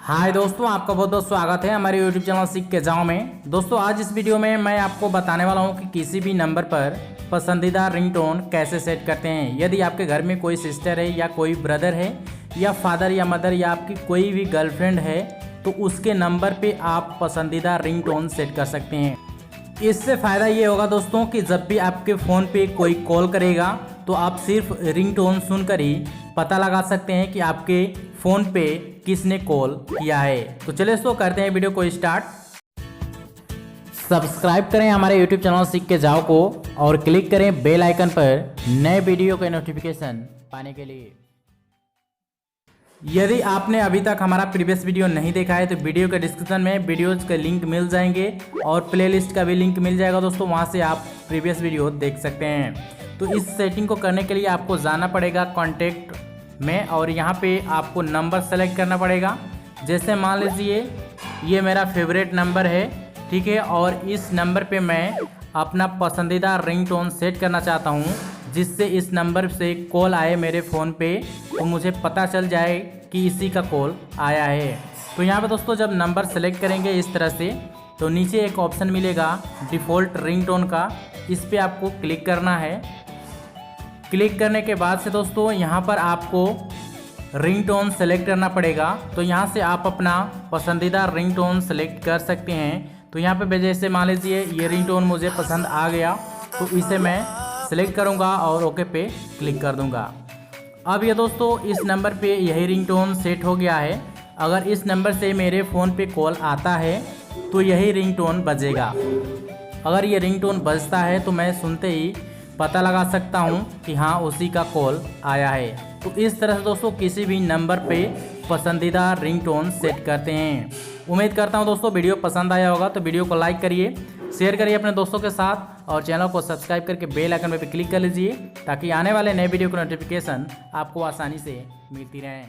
हाय दोस्तों, आपका बहुत बहुत स्वागत है हमारे YouTube चैनल सीख के जाओ में। दोस्तों आज इस वीडियो में मैं आपको बताने वाला हूं कि किसी भी नंबर पर पसंदीदा रिंगटोन कैसे सेट करते हैं। यदि आपके घर में कोई सिस्टर है या कोई ब्रदर है या फादर या मदर या आपकी कोई भी गर्लफ्रेंड है तो उसके नंबर पे आप पसंदीदा रिंगटोन सेट कर सकते हैं। इससे फ़ायदा ये होगा दोस्तों कि जब भी आपके फ़ोन पे कोई कॉल करेगा तो आप सिर्फ रिंगटोन सुनकर ही पता लगा सकते हैं कि आपके फ़ोन पे किसने कॉल किया है। तो चलिए दोस्तों करते हैं वीडियो को स्टार्ट। सब्सक्राइब करें हमारे YouTube चैनल सीख के जाओ को और क्लिक करें बेल आइकन पर नए वीडियो के नोटिफिकेशन पाने के लिए। यदि आपने अभी तक हमारा प्रीवियस वीडियो नहीं देखा है तो वीडियो के डिस्क्रिप्शन में वीडियोज़ के लिंक मिल जाएंगे और प्लेलिस्ट का भी लिंक मिल जाएगा दोस्तों, वहां से आप प्रीवियस वीडियो देख सकते हैं। तो इस सेटिंग को करने के लिए आपको जाना पड़ेगा कॉन्टैक्ट में और यहाँ पे आपको नंबर सेलेक्ट करना पड़ेगा। जैसे मान लीजिए ये मेरा फेवरेट नंबर है, ठीक है, और इस नंबर पे मैं अपना पसंदीदा रिंगटोन सेट करना चाहता हूँ जिससे इस नंबर से कॉल आए मेरे फ़ोन पे तो मुझे पता चल जाए कि इसी का कॉल आया है। तो यहाँ पे दोस्तों जब नंबर सेलेक्ट करेंगे इस तरह से तो नीचे एक ऑप्शन मिलेगा डिफ़ॉल्ट रिंगटोन का, इस पर आपको क्लिक करना है। क्लिक करने के बाद से दोस्तों यहाँ पर आपको रिंगटोन सेलेक्ट करना पड़ेगा। तो यहाँ से आप अपना पसंदीदा रिंगटोन सेलेक्ट कर सकते हैं। तो यहाँ पे जैसे मान लीजिए ये रिंगटोन मुझे पसंद आ गया तो इसे मैं सेलेक्ट करूँगा और ओके पे क्लिक कर दूँगा। अब ये दोस्तों इस नंबर पे यही रिंगटोन सेट हो गया है। अगर इस नंबर से मेरे फ़ोन पे कॉल आता है तो यही रिंगटोन बजेगा। अगर ये रिंगटोन बजता है तो मैं सुनते ही पता लगा सकता हूँ कि हाँ उसी का कॉल आया है। तो इस तरह से दोस्तों किसी भी नंबर पे पसंदीदा रिंगटोन सेट करते हैं। उम्मीद करता हूँ दोस्तों वीडियो पसंद आया होगा, तो वीडियो को लाइक करिए, शेयर करिए अपने दोस्तों के साथ और चैनल को सब्सक्राइब करके बेल आइकन पे क्लिक कर लीजिए ताकि आने वाले नए वीडियो की नोटिफिकेशन आपको आसानी से मिलती रहें।